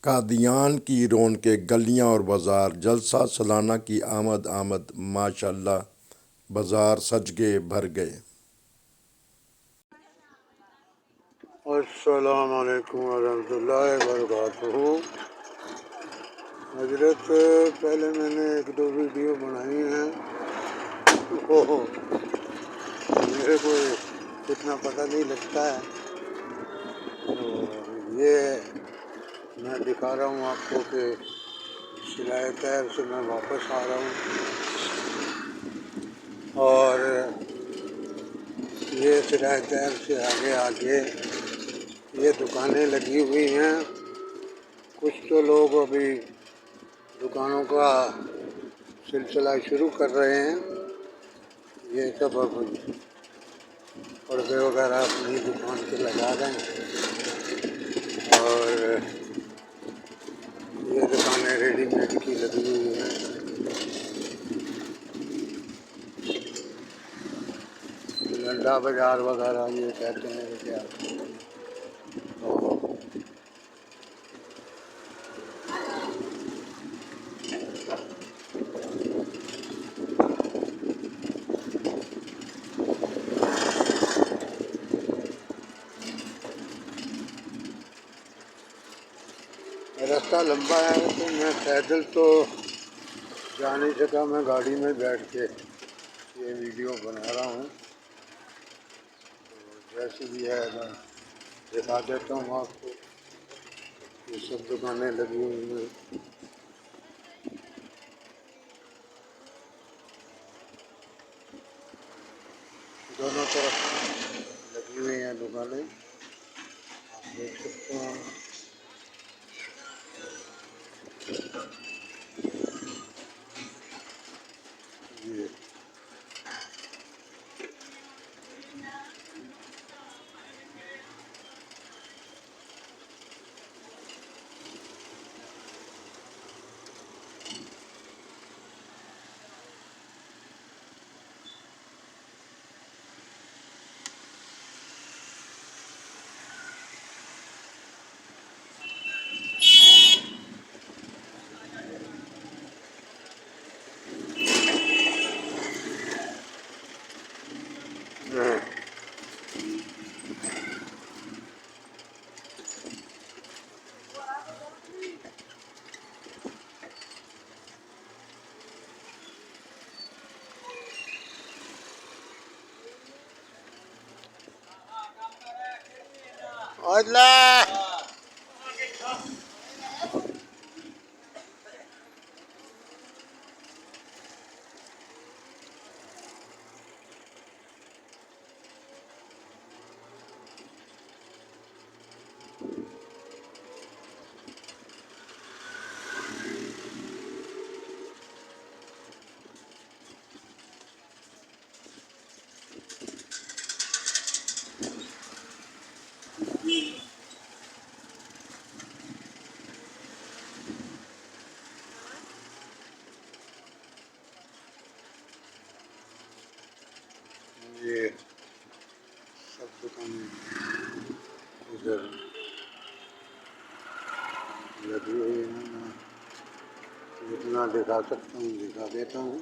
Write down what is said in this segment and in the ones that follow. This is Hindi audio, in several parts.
कादियान की रौनकें गलियां और बाजार, जलसा सालाना की आमद आमद, माशाअल्लाह बाजार सज गए भर गए। अस्सलाम वालेकुम वरहमतुल्लाहि वबरकातुहू। हजरत, पहले मैंने एक दो वीडियो बनाई हैं, तो मेरे को इतना पता नहीं लगता है। तो ये मैं दिखा रहा हूँ आपको कि सिलाए तैर से मैं वापस आ रहा हूँ, और ये सिलाए तैर से आगे आगे ये दुकानें लगी हुई हैं। कुछ तो लोग अभी दुकानों का सिलसिला शुरू कर रहे हैं। ये सब अब पर्दे वगैरह अपनी दुकान पे लगा रहे हैं, और ये दुकानें रेडीमेड की लगी हुई हैं। लंडा बाजार वगैरह ये कहते हैं क्या। तो रास्ता लंबा है, तो मैं पैदल तो जा नहीं सका, मैं गाड़ी में बैठ के ये वीडियो बना रहा हूँ। तो जैसी भी है मैं दिखा देता हूँ आपको। ये सब दुकानें लगी हुई हैं, दोनों तरफ लगी हुई हैं दुकानें, आप देख सकते हैं। ये अल्लाह ये सब दुकानें इधर लगी हुई हैं। मैं जितना दिखा सकता हूँ दिखा देता हूँ।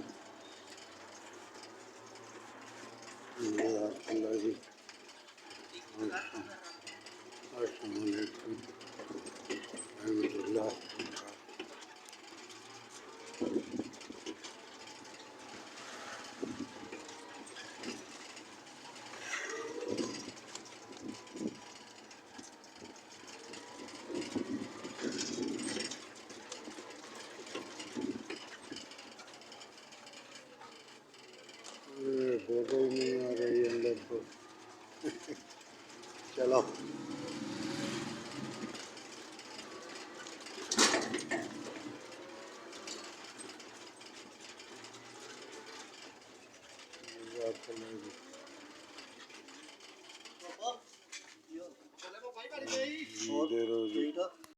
ये अल्लाह जी, अस्सलाम वालेकुम रहमतुल्लाह। फोटो ही नहीं आ रही अंदर तो चलो बात कर लेंगे।